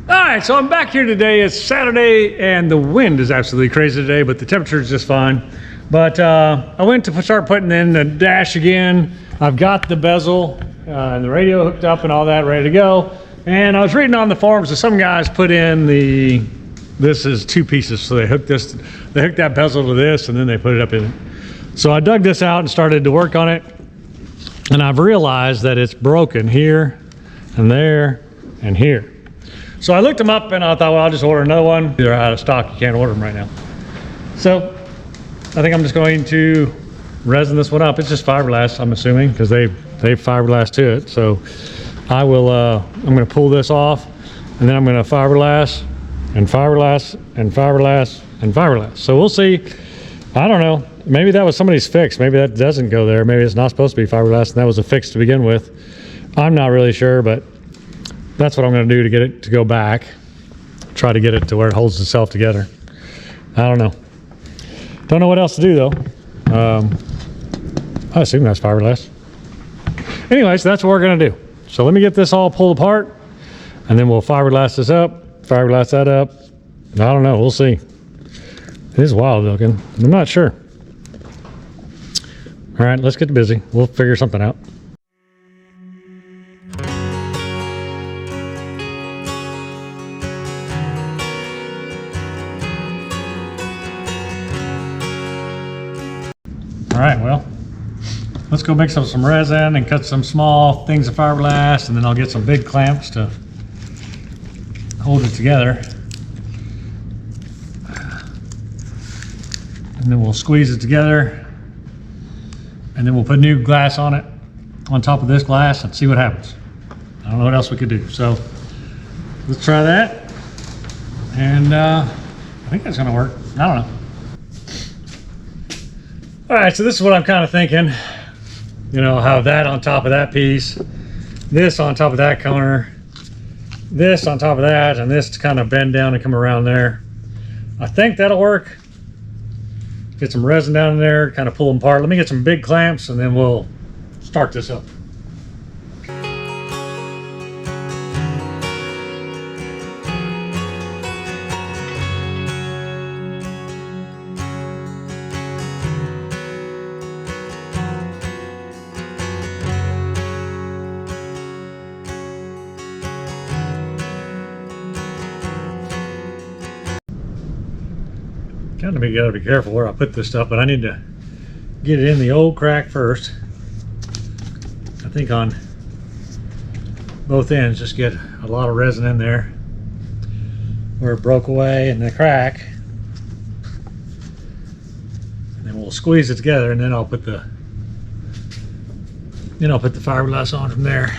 All right, so I'm back here today. It's Saturday and the wind is absolutely crazy today, but the temperature is just fine. But I went to start putting in the dash again. I've got the bezel and the radio hooked up and all that ready to go. And I was reading on the forums that some guys put in this is two pieces. So they hooked that bezel to this and then they put it up in it. So I dug this out and started to work on it. And I've realized that it's broken here and there and here. So I looked them up and I thought, well, I'll just order another one. They're out of stock, you can't order them right now. So I think I'm just going to resin this one up. It's just fiberglass, I'm assuming, because they fiberglass to it. So I will, I'm gonna pull this off and then I'm gonna fiberglass and fiberglass and fiberglass and fiberglass. So we'll see. I don't know, maybe that was somebody's fix. Maybe that doesn't go there. Maybe it's not supposed to be fiberglass and that was a fix to begin with. I'm not really sure, but that's what I'm going to do to get it to go back. Try to get it to where it holds itself together. I don't know. Don't know what else to do though. I assume that's fiberglass. Anyways, that's what we're going to do. So let me get this all pulled apart and then we'll fiberglass this up, fiberglass that up. I don't know. We'll see. It is wild looking. I'm not sure. All right, let's get busy. We'll figure something out. All right, well, let's go mix up some resin and cut some small things of fiberglass, and then I'll get some big clamps to hold it together. And then we'll squeeze it together, and then we'll put new glass on it, on top of this glass, and see what happens. I don't know what else we could do. So let's try that. And I think that's gonna work. I don't know. All right, so this is what I'm kind of thinking. You know, how that on top of that piece, this on top of that corner, this on top of that, and this to kind of bend down and come around there. I think that'll work. Get some resin down in there, kind of pull them apart. Let me get some big clamps and then we'll start this up. Kind of gotta be careful where I put this stuff, but I need to get it in the old crack first. I think on both ends, just get a lot of resin in there where it broke away in the crack. And then we'll squeeze it together, and then I'll put the fiberglass on from there.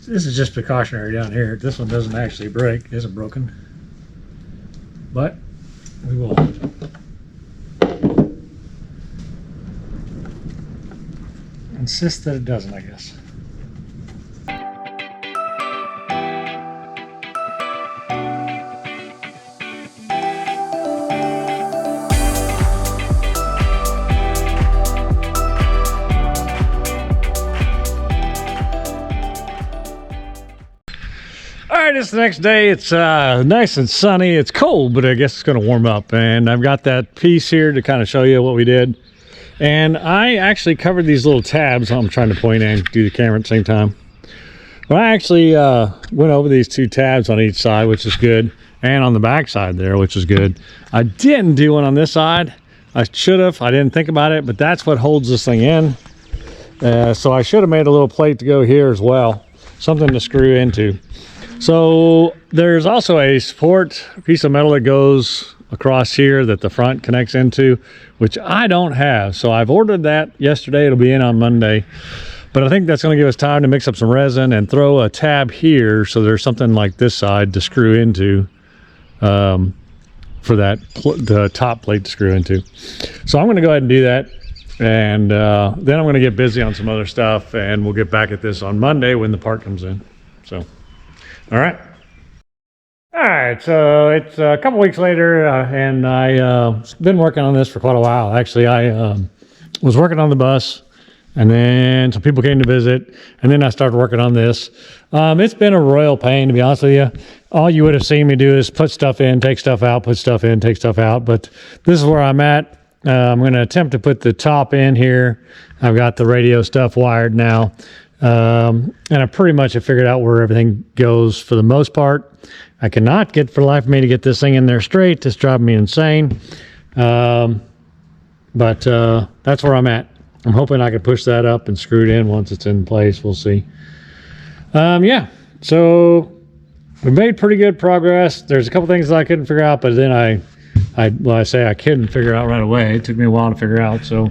This is just precautionary down here. This one doesn't actually break, it isn't broken. But we will insist that it doesn't, I guess. right, it's the next day. It's nice and sunny. It's cold, but I guess it's going to warm up. And I've got that piece here to kind of show you what we did. And I actually covered these little tabs. I'm trying to point and do the camera at the same time. But I actually went over these 2 tabs on each side, which is good. And on the back side there, which is good. I didn't do one on this side. I should have. I didn't think about it, but that's what holds this thing in. So I should have made a little plate to go here as well. Something to screw into. So there's also a support piece of metal that goes across here that the front connects into, which I don't have. So I've ordered that yesterday. It'll be in on Monday. But I think that's going to give us time to mix up some resin and throw a tab here so there's something like this side to screw into for that the top plate to screw into. So I'm going to go ahead and do that. And then I'm going to get busy on some other stuff, and we'll get back at this on Monday when the part comes in. So, all right. All right, so it's a couple weeks later, and I've been working on this for quite a while. Actually, I was working on the bus, and then some people came to visit, and then I started working on this. It's been a royal pain, to be honest with you. All you would have seen me do is put stuff in, take stuff out, put stuff in, take stuff out. But this is where I'm at. I'm going to attempt to put the top in here. I've got the radio stuff wired now. And I pretty much have figured out where everything goes for the most part. I cannot get for the life of me to get this thing in there straight. It's driving me insane. But that's where I'm at. I'm hoping I can push that up and screw it in once it's in place. We'll see. Yeah, so we made pretty good progress. There's a couple things that I couldn't figure out, but then I couldn't figure out right away. It took me a while to figure out. So,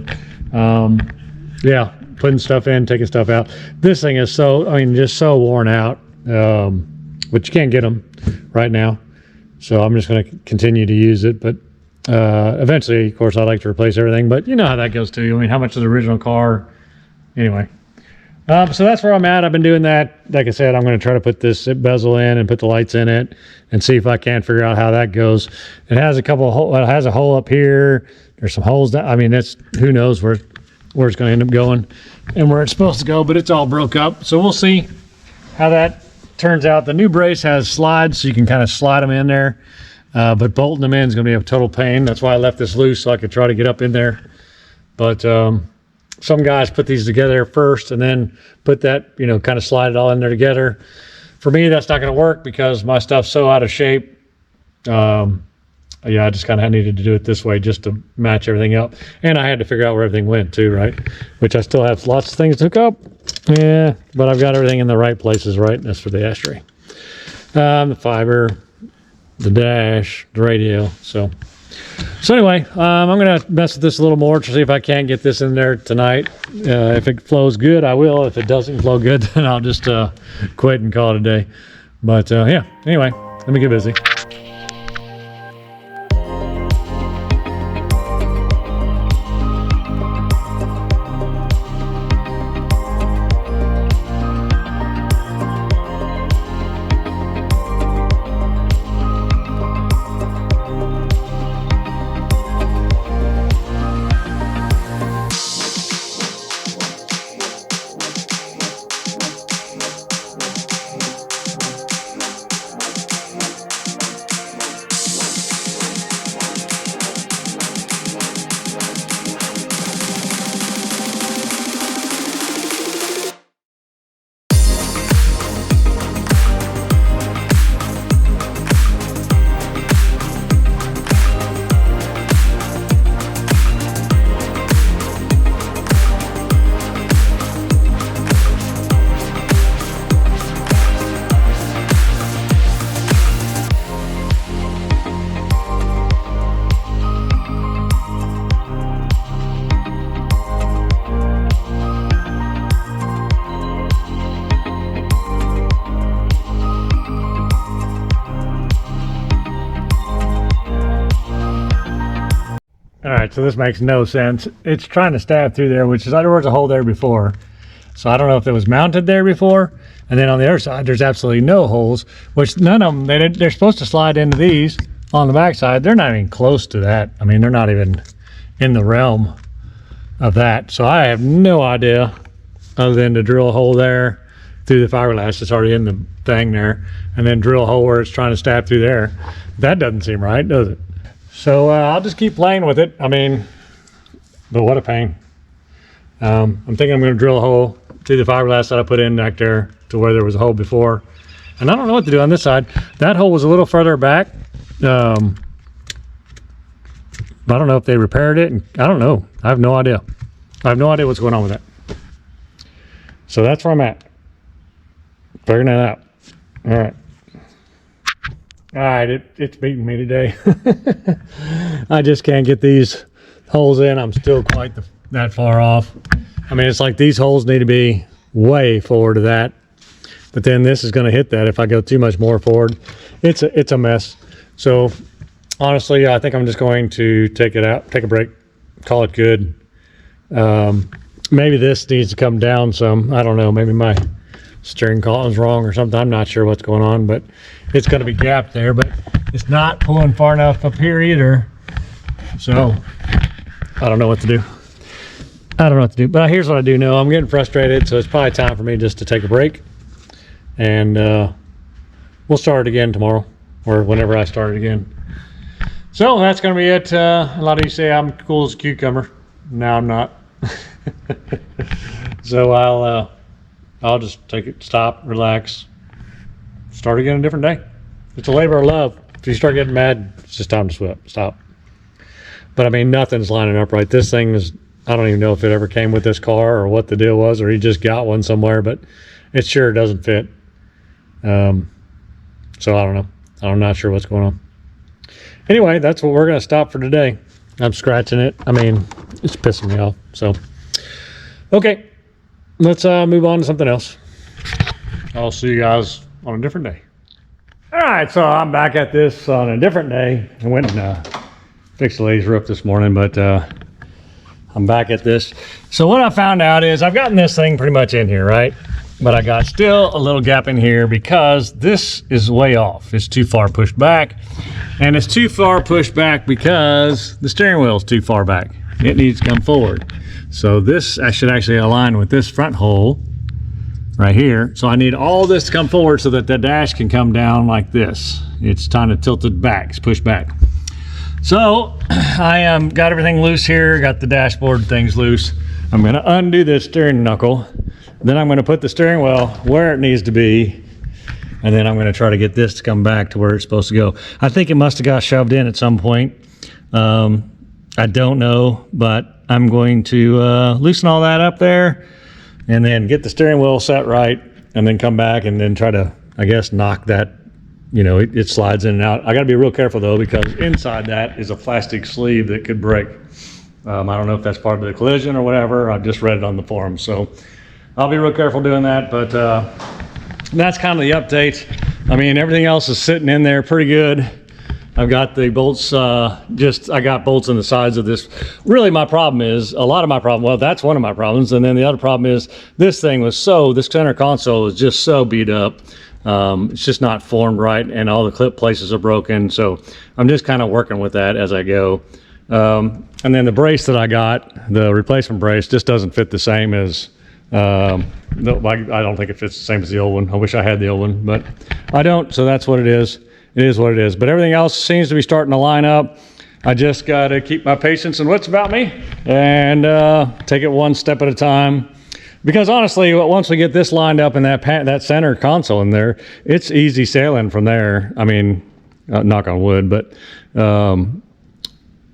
yeah, putting stuff in, taking stuff out. This thing is just so worn out. But you can't get them right now. So I'm just going to continue to use it. But eventually, of course, I'd like to replace everything. But you know how that goes too. I mean, how much of the original car? Anyway. So that's where I'm at. I've been doing that. Like I said, I'm going to try to put this bezel in and put the lights in it and see if I can't figure out how that goes. It has a couple of holes. It has a hole up here. There's some holes down. I mean, who knows where it's going to end up going and where it's supposed to go, but it's all broke up. So we'll see how that turns out. The new brace has slides, so you can kind of slide them in there. But bolting them in is going to be a total pain. That's why I left this loose so I could try to get up in there. But some guys put these together first and then put that, kind of slide it all in there together. For me, that's not going to work because my stuff's so out of shape. Yeah, I just kind of needed to do it this way just to match everything up. And I had to figure out where everything went too, right? Which I still have lots of things to hook up. Yeah, but I've got everything in the right places, right? That's for the ashtray. The fiber, the dash, the radio. So anyway, I'm going to mess with this a little more to see if I can get this in there tonight. If it flows good, I will. If it doesn't flow good, then I'll just quit and call it a day. But yeah, anyway, let me get busy. All right, so this makes no sense. It's trying to stab through there, which is, there was a hole there before. So I don't know if it was mounted there before. And then on the other side, there's absolutely no holes, which none of them, they're supposed to slide into these on the back side. They're not even close to that. I mean, they're not even in the realm of that. So I have no idea other than to drill a hole there, through the fiberglass that's already in the thing there, and then drill a hole where it's trying to stab through there. That doesn't seem right, does it? So I'll just keep playing with it. I mean, but what a pain. I'm thinking I'm going to drill a hole through the fiberglass that I put in back there to where there was a hole before. And I don't know what to do on this side. That hole was a little further back. I don't know if they repaired it. I don't know. I have no idea. I have no idea what's going on with that. So that's where I'm at. Figuring that out. All right. All right, it's beating me today. I just can't get these holes in. I'm still quite that far off. I mean, it's like these holes need to be way forward of that. But then this is going to hit that if I go too much more forward. It's a mess. So honestly, I think I'm just going to take it out, take a break, call it good. Maybe this needs to come down some. I don't know. Maybe my steering column is wrong or something. I'm not sure what's going on, but it's going to be gapped there. But it's not pulling far enough up here either. So I don't know what to do. I don't know what to do. But here's what I do know. I'm getting frustrated, so it's probably time for me just to take a break. And we'll start it again tomorrow or whenever I start it again. So that's going to be it. A lot of you say I'm cool as a cucumber. No, I'm not. So I'll just take it, stop, relax, start again a different day. It's a labor of love. If you start getting mad, it's just time to stop. But I mean, nothing's lining up right. This thing is, I don't even know if it ever came with this car or what the deal was, or he just got one somewhere, but it sure doesn't fit. So I don't know. I'm not sure what's going on. Anyway, that's what we're going to stop for today. I'm scratching it. I mean, it's pissing me off. So, okay, let's move on to something else. I'll see you guys on a different day. All right, so I'm back at this on a different day. I went and fixed the lady's roof this morning, but I'm back at this. So what I found out is I've gotten this thing pretty much in here, right? But I got still a little gap in here because this is way off. It's too far pushed back. And it's too far pushed back because the steering wheel is too far back. It needs to come forward. So this, I should actually align with this front hole right here. So I need all this to come forward so that the dash can come down like this. It's kind of tilted back, it's pushed back. So I got everything loose here, got the dashboard things loose. I'm gonna undo this steering knuckle. Then I'm gonna put the steering wheel where it needs to be. And then I'm gonna try to get this to come back to where it's supposed to go. I think it must've got shoved in at some point. I don't know, but I'm going to loosen all that up there and then get the steering wheel set right and then come back and then try to, I guess, knock that, you know, it slides in and out. I gotta be real careful though, because inside that is a plastic sleeve that could break. I don't know if that's part of the collision or whatever. I've just read it on the forum. So I'll be real careful doing that, but that's kind of the update. I mean, everything else is sitting in there pretty good. I've got the bolts, I got bolts in the sides of this. Really my problem is, well, that's one of my problems. And then the other problem is this thing was this center console is just so beat up. It's just not formed right and all the clip places are broken. So I'm just kind of working with that as I go. And then the brace that I got, the replacement brace, just doesn't fit the same as, I don't think it fits the same as the old one. I wish I had the old one, but I don't. So that's what it is. It is what it is. But everything else seems to be starting to line up. I just got to keep my patience and wits about me and take it one step at a time. Because honestly, once we get this lined up in that center console in there, it's easy sailing from there. I mean, knock on wood, but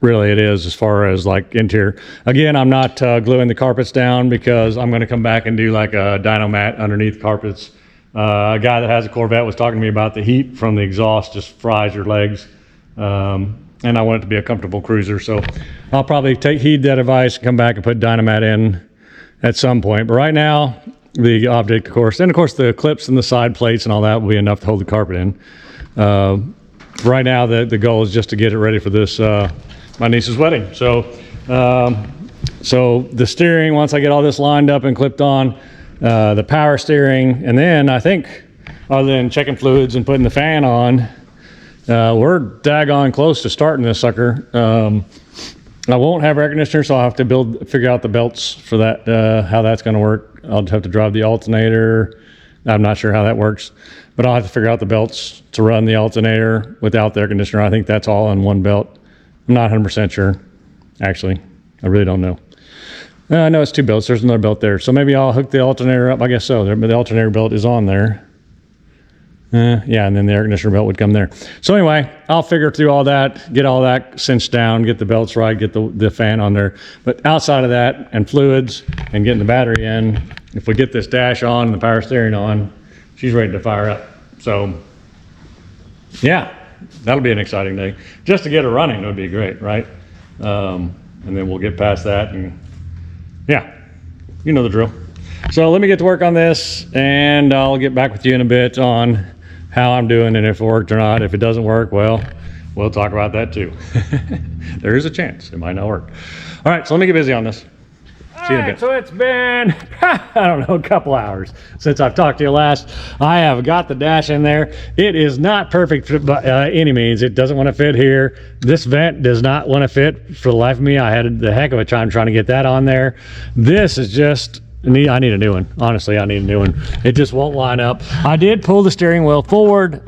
really it is as far as like interior. Again, I'm not gluing the carpets down because I'm going to come back and do like a dyno mat underneath carpets. A guy that has a Corvette was talking to me about the heat from the exhaust just fries your legs. And I want it to be a comfortable cruiser. So I'll probably heed that advice and come back and put dyno mat in at some point. But right now, the object, of course, and of course the clips and the side plates and all that will be enough to hold the carpet in. Right now, the goal is just to get it ready for this, my niece's wedding. So the steering, once I get all this lined up and clipped on, the power steering, and then I think other than checking fluids and putting the fan on, we're daggone close to starting this sucker. I won't have air conditioner, so I'll have to figure out the belts for that, how that's going to work. I'll just have to drive the alternator, I'm not sure how that works, but I'll have to figure out the belts to run the alternator without the air conditioner. I think that's all on one belt. I'm not 100% sure, actually. I really don't know. I know it's 2 belts. There's another belt there. So maybe I'll hook the alternator up. I guess so. The alternator belt is on there. Yeah, and then the air conditioner belt would come there. So anyway, I'll figure through all that, get all that cinched down, get the belts right, get the fan on there. But outside of that, and fluids, and getting the battery in, if we get this dash on and the power steering on, she's ready to fire up. So yeah, that'll be an exciting day. Just to get her running would be great, right? And then we'll get past that, and yeah, you know the drill. So let me get to work on this, and I'll get back with you in a bit on how I'm doing and if it worked or not. If it doesn't work, well, we'll talk about that too. There is a chance it might not work. All right, so let me get busy on this. See you in a bit. So it's been, I don't know, a couple hours since I've talked to you last. I have got the dash in there. It is not perfect by any means. It doesn't want to fit here. This vent does not want to fit for the life of me. I had the heck of a time trying to get that on there. This is just, I need a new one. Honestly, I need a new one. It just won't line up. I did pull the steering wheel forward,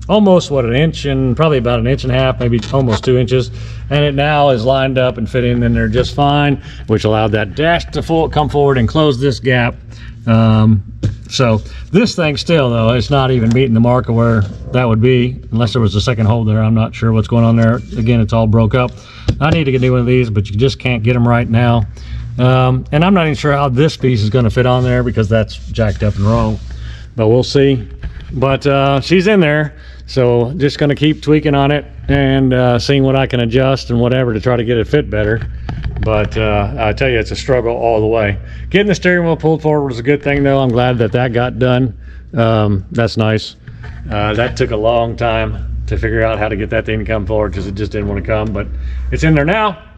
almost an inch, and probably about 1.5 inches, maybe almost 2 inches. And it now is lined up and fitting in there just fine, which allowed that dash to come forward and close this gap. So this thing still, though, it's not even meeting the mark of where that would be, unless there was a second hole there. I'm not sure what's going on there. Again, it's all broke up. I need to get a new one of these, but you just can't get them right now. And I'm not even sure how this piece is going to fit on there because that's jacked up and wrong, but we'll see. But she's in there, so just going to keep tweaking on it and seeing what I can adjust and whatever to try to get it fit better. But I tell you, it's a struggle all the way. Getting the steering wheel pulled forward was a good thing, though. I'm glad that got done. That's nice. That took a long time to figure out how to get that thing to come forward because it just didn't want to come, but it's in there now.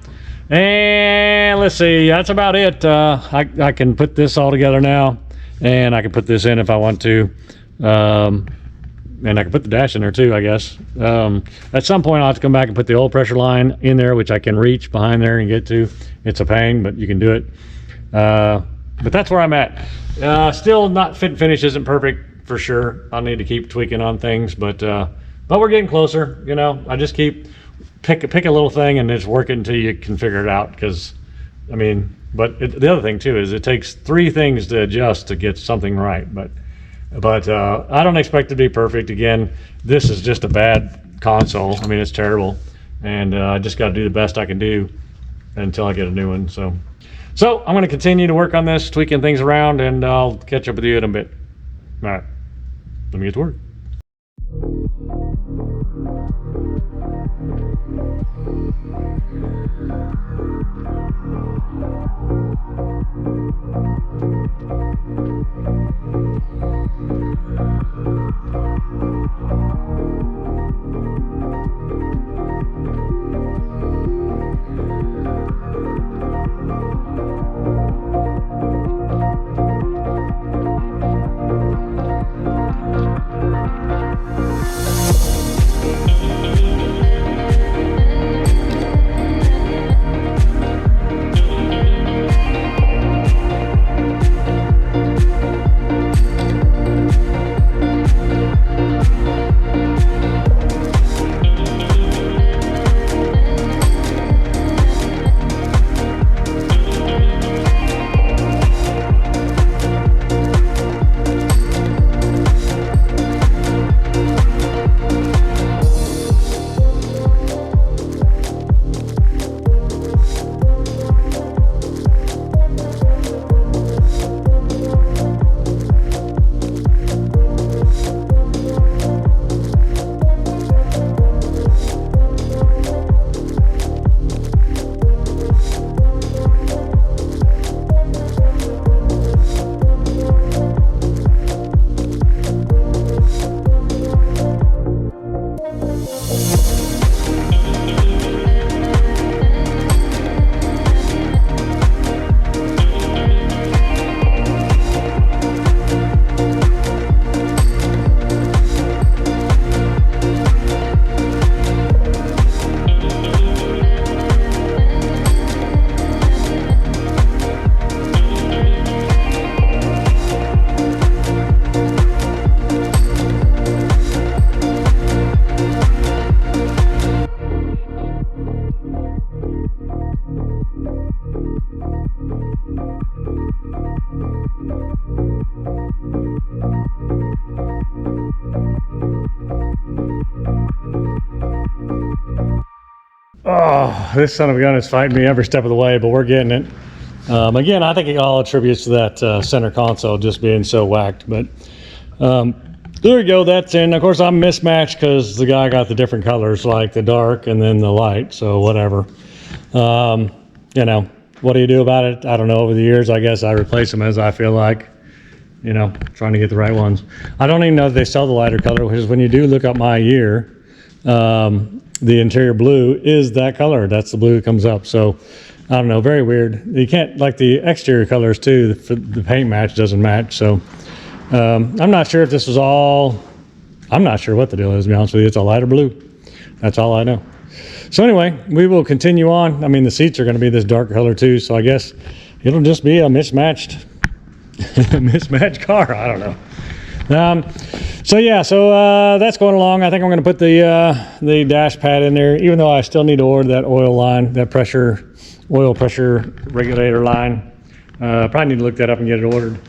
And let's see, that's about it. I can put this all together now, and I can put this in if I want to. And I can put the dash in there too, I guess. At some point I'll have to come back and put the oil pressure line in there, which I can reach behind there and get to. It's a pain, but you can do it. But that's where I'm at. Still not fit and finish isn't perfect for sure. I'll need to keep tweaking on things, but we're getting closer. You know, I just keep pick a little thing and just work it until you can figure it out. Because, I mean, the other thing too is it takes 3 things to adjust to get something right. But I don't expect it to be perfect. Again, this is just a bad console. I mean, it's terrible, and I just got to do the best I can do until I get a new one. So I'm going to continue to work on this, tweaking things around, and I'll catch up with you in a bit. All right, let me get to work. Oh, this son of a gun is fighting me every step of the way, but we're getting it. Again, I think it all attributes to that center console just being so whacked, but there we go, that's in. Of course, I'm mismatched because the guy got the different colors, like the dark and then the light, so whatever. You know, what do you do about it? I don't know. Over the years, I guess I replace them as I feel like, you know, trying to get the right ones. I don't even know if they sell the lighter color, because when you do look up my year, the interior blue is that color. That's the blue that comes up. So I don't know, very weird. You can't, like the exterior colors too, the paint match doesn't match. So I'm not sure if this was all, I'm not sure what the deal is, to be honest with you. It's a lighter blue. That's all I know. So anyway, we will continue on. I mean, the seats are going to be this dark color too, so I guess it'll just be a mismatched car. I don't know. So yeah, so that's going along. I think I'm going to put the dash pad in there, even though I still need to order that oil line, that oil pressure regulator line. Probably need to look that up and get it ordered.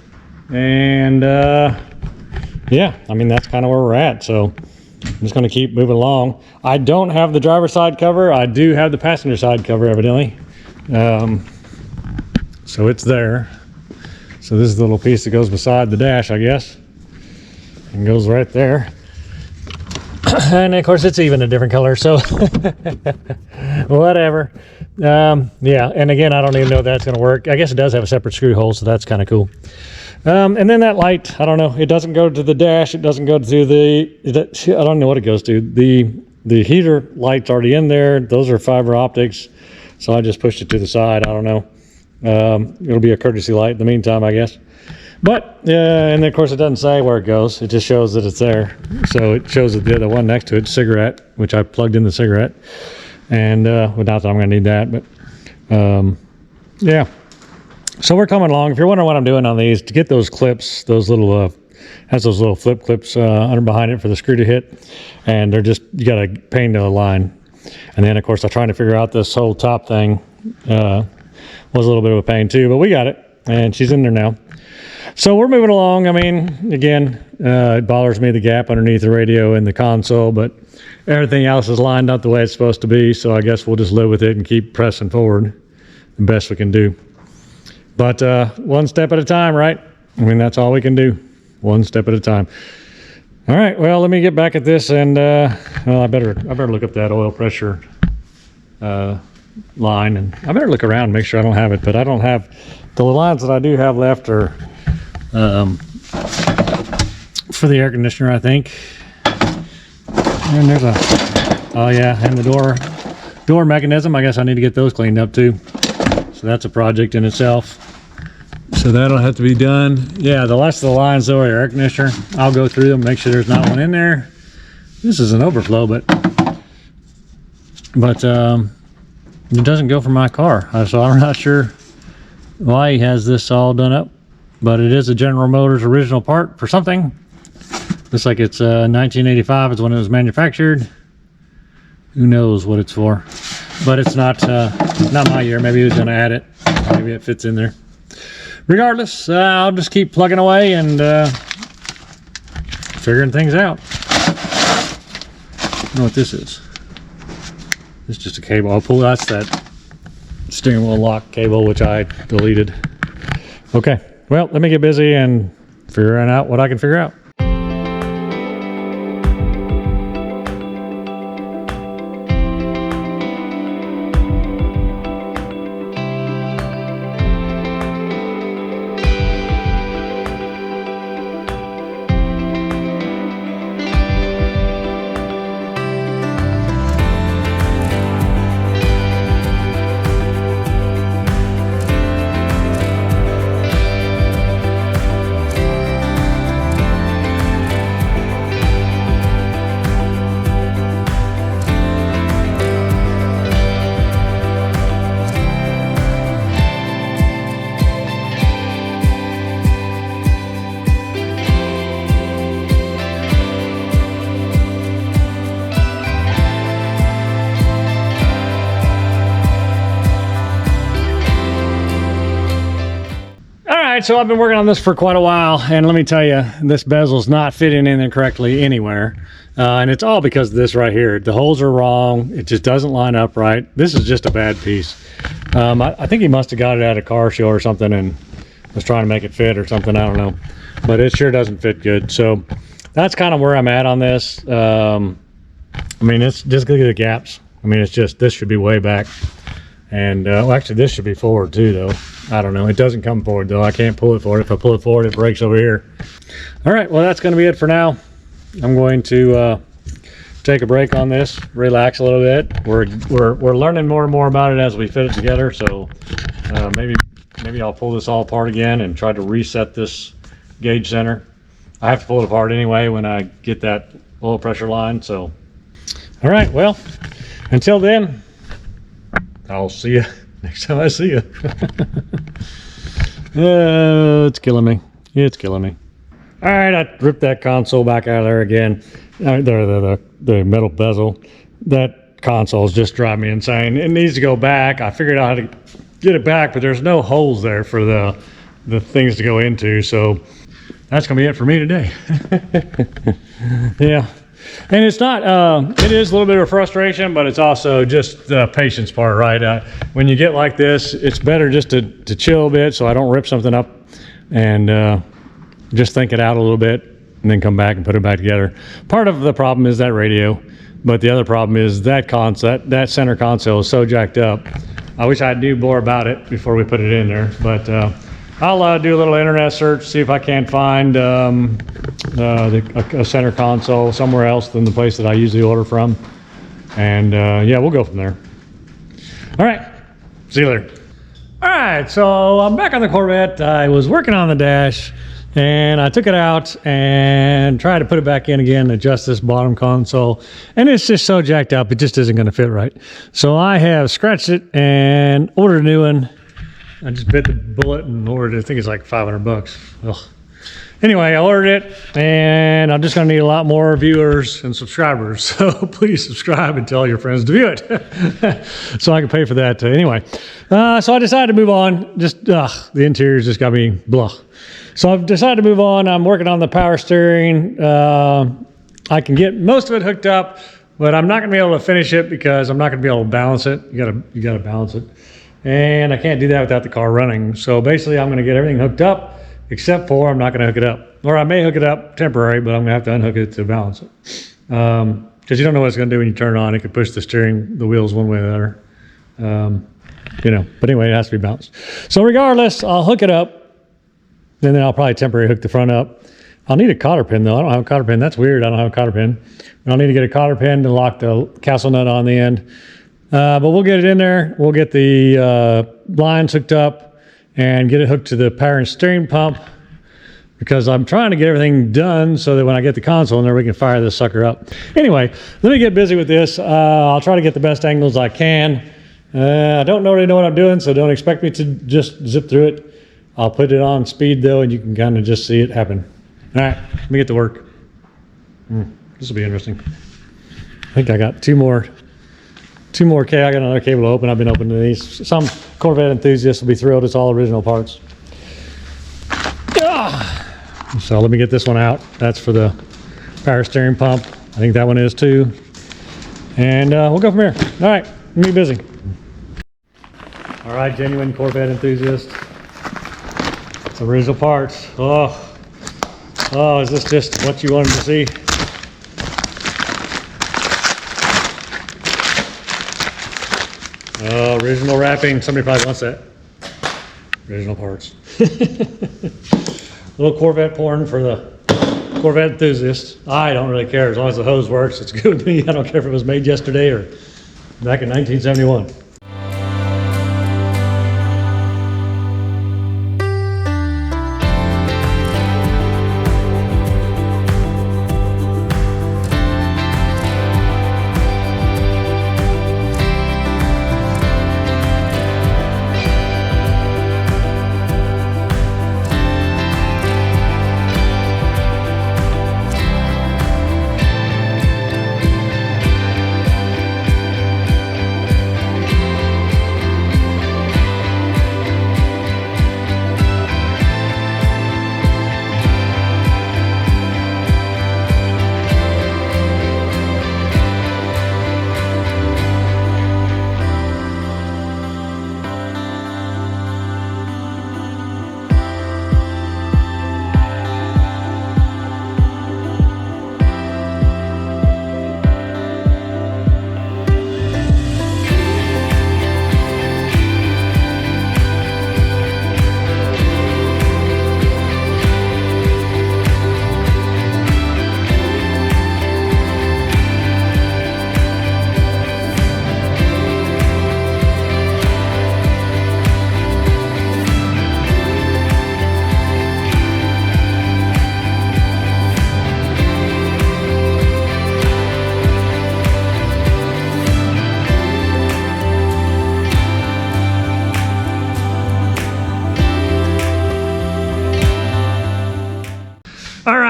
And yeah, I mean, that's kind of where we're at. So I'm just going to keep moving along. I don't have the driver's side cover. I do have the passenger side cover, evidently. So it's there. So this is the little piece that goes beside the dash, I guess, and goes right there. And of course, it's even a different color, so whatever. Yeah, and again, I don't even know if that's going to work. I guess it does have a separate screw hole, so that's kind of cool. And then that light, I don't know, it doesn't go to the dash, it doesn't go to I don't know what it goes to. The heater light's already in there. Those are fiber optics, so I just pushed it to the side. I don't know. It'll be a courtesy light in the meantime, I guess. But and then of course it doesn't say where it goes. It just shows that it's there. So it shows that the other one next to it, cigarette, which I plugged in the cigarette. And well, not that I'm going to need that, but yeah. So we're coming along. If you're wondering what I'm doing on these, to get those clips, those little has those little flip clips under behind it for the screw to hit, and they're just, you got to paint the line. And then of course I'm trying to figure out this whole top thing. Was a little bit of a pain too, but we got it, and she's in there now. So we're moving along. I mean, again, it bothers me, the gap underneath the radio and the console, but everything else is lined up the way it's supposed to be, so I guess we'll just live with it and keep pressing forward the best we can do. But one step at a time, right? I mean, that's all we can do, one step at a time. All right, well, let me get back at this, and well, I better look up that oil pressure line, and I better look around and make sure I don't have it, but I don't have, the lines that I do have left are for the air conditioner, I think. And there's oh yeah, and the door mechanism, I guess I need to get those cleaned up too. So that's a project in itself. So that'll have to be done. Yeah, the rest of the lines though are air conditioner. I'll go through them, make sure there's not one in there. This is an overflow, but it doesn't go for my car, so I'm not sure why he has this all done up, but it is a General Motors original part for something. Looks like it's 1985 is when it was manufactured. Who knows what it's for, but it's not my year. Maybe he was going to add it. Maybe it fits in there. Regardless, I'll just keep plugging away and figuring things out. I don't know what this is. It's just a cable. I'll pull, that's that steering wheel lock cable, which I deleted. Okay, well, let me get busy and figuring out what I can figure out. right, so I've been working on this for quite a while, and let me tell you, this bezel's not fitting in there correctly anywhere. And it's all because of this right here. The holes are wrong. It just doesn't line up right. This is just a bad piece. I think he must have got it at a car show or something and was trying to make it fit or something. I don't know. But it sure doesn't fit good. So that's kind of where I'm at on this. I mean, it's just look at the gaps. I mean, it's just, this should be way back. And well, actually, this should be forward too, though. I don't know. It doesn't come forward, though. I can't pull it forward. If I pull it forward, it breaks over here. All right, well, that's going to be it for now. I'm going to take a break on this, relax a little bit. We're learning more and more about it as we fit it together. So maybe I'll pull this all apart again and try to reset this gauge center. I have to pull it apart anyway when I get that oil pressure line. So, all right. Well, until then, I'll see you next time I see you. It's killing me. It's killing me. All right, I ripped that console back out of there again. The metal bezel. That console is just driving me insane. It needs to go back. I figured out how to get it back, but there's no holes there for the things to go into. So that's gonna be it for me today. Yeah. And it's not, it is a little bit of frustration, but it's also just the patience part, right? When you get like this, it's better just to chill a bit so I don't rip something up and just think it out a little bit and then come back and put it back together. Part of the problem is that radio, but the other problem is that center console is so jacked up. I wish I knew more about it before we put it in there, but I'll do a little internet search, see if I can't find a center console somewhere else than the place that I usually order from. And yeah, we'll go from there. All right, see you later. All right, so I'm back on the Corvette. I was working on the dash and I took it out and tried to put it back in again, adjust this bottom console, and it's just so jacked up, it just isn't gonna fit right. So I have scratched it and ordered a new one. I just bit the bullet and ordered it. I think it's like 500 bucks. Ugh. Anyway, I ordered it and I'm just gonna need a lot more viewers and subscribers. So please subscribe and tell your friends to view it. So I can pay for that anyway. So I decided to move on. Just, the interior's just got me blah. So I've decided to move on. I'm working on the power steering. I can get most of it hooked up, but I'm not gonna be able to finish it because I'm not gonna be able to balance it. You gotta balance it. And I can't do that without the car running. So basically I'm gonna get everything hooked up, except for I'm not gonna hook it up. Or I may hook it up temporary, but I'm gonna have to unhook it to balance it. Because you don't know what it's gonna do when you turn it on. It could push the wheels one way or the other. You know, but anyway, it has to be balanced. So regardless, I'll hook it up. And then I'll probably temporarily hook the front up. I'll need a cotter pin though. I don't have a cotter pin. That's weird. I don't have a cotter pin. I'll need to get a cotter pin to lock the castle nut on the end. But we'll get it in there. We'll get the lines hooked up and get it hooked to the power and steering pump, because I'm trying to get everything done so that when I get the console in there, we can fire this sucker up. Anyway, let me get busy with this. I'll try to get the best angles I can. I don't really know what I'm doing, so don't expect me to just zip through it. I'll put it on speed though, and you can kind of just see it happen. All right, let me get to work. This will be interesting. I think I got two more cables. I got another cable to open. I've been opening these. Some Corvette enthusiasts will be thrilled. It's all original parts. So let me get this one out. That's for the power steering pump. I think that one is too. And we'll go from here. All right, let me be busy. All right, genuine Corvette enthusiast. It's original parts. Oh, is this just what you wanted to see? Oh, original wrapping. Somebody probably wants that. Original parts. Little Corvette porn for the Corvette enthusiast. I don't really care. As long as the hose works, it's good with me. I don't care if it was made yesterday or back in 1971.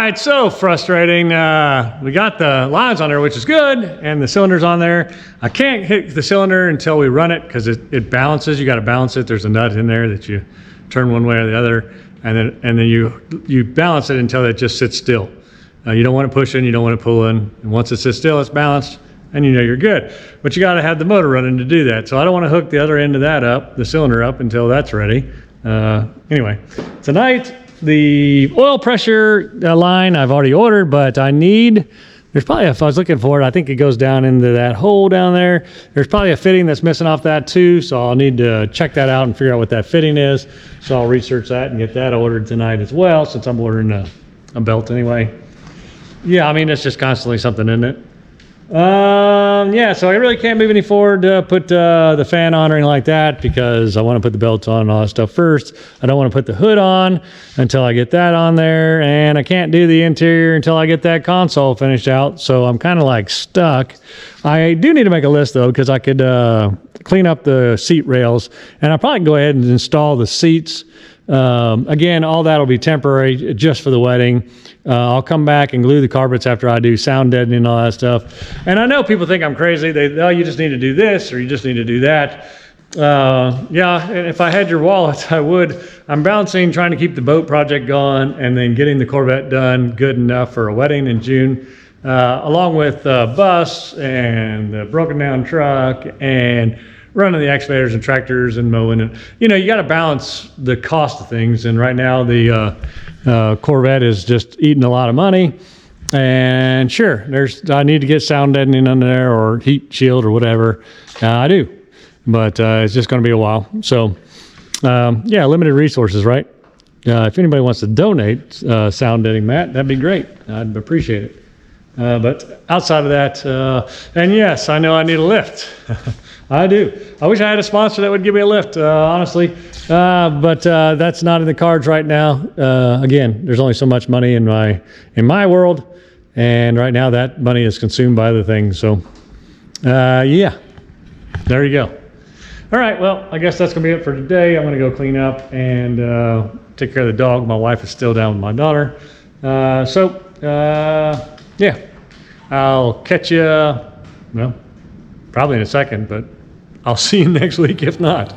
right, so frustrating. We got the lines on there, which is good, and the cylinder's on there. I can't hit the cylinder until we run it because it balances. You got to balance it. There's a nut in there that you turn one way or the other, and then you balance it until it just sits still. You don't want to push in, you don't want to pull in. And once it sits still, it's balanced, and you know you're good. But you got to have the motor running to do that. So I don't want to hook the other end of that up, the cylinder up, until that's ready. Anyway, tonight, the oil pressure line I've already ordered, but there's probably, if I was looking for it, I think it goes down into that hole down there. There's probably a fitting that's missing off that too, so I'll need to check that out and figure out what that fitting is. So I'll research that and get that ordered tonight as well, since I'm ordering a belt anyway. Yeah, I mean, it's just constantly something, isn't it? Yeah, so I really can't move any forward to put the fan on or anything like that because I want to put the belts on and all that stuff first. I don't want to put the hood on until I get that on there, and I can't do the interior until I get that console finished out, so I'm kind of like stuck. I do need to make a list though, because I could clean up the seat rails, and I'll probably go ahead and install the seats. Again, all that'll be temporary just for the wedding. I'll come back and glue the carpets after I do sound deadening and all that stuff. And I know people think I'm crazy. Oh, you just need to do this or you just need to do that. Yeah, and if I had your wallet, I would. I'm balancing trying to keep the boat project going and then getting the Corvette done good enough for a wedding in June, along with the bus and the broken down truck and running the excavators and tractors and mowing. And you know, you got to balance the cost of things. And right now the Corvette is just eating a lot of money. And sure, I need to get sound deadening under there or heat shield or whatever. I do, but it's just going to be a while. So yeah, limited resources, right? If anybody wants to donate sound deadening mat, that'd be great. I'd appreciate it. But outside of that, and yes, I know I need a lift. I do. I wish I had a sponsor that would give me a lift, honestly. But that's not in the cards right now. Again, there's only so much money in my world, and right now that money is consumed by other things. So, yeah, there you go. All right, well, I guess that's gonna be it for today. I'm gonna go clean up and take care of the dog. My wife is still down with my daughter. Yeah, I'll catch you, well, probably in a second, but I'll see you next week if not.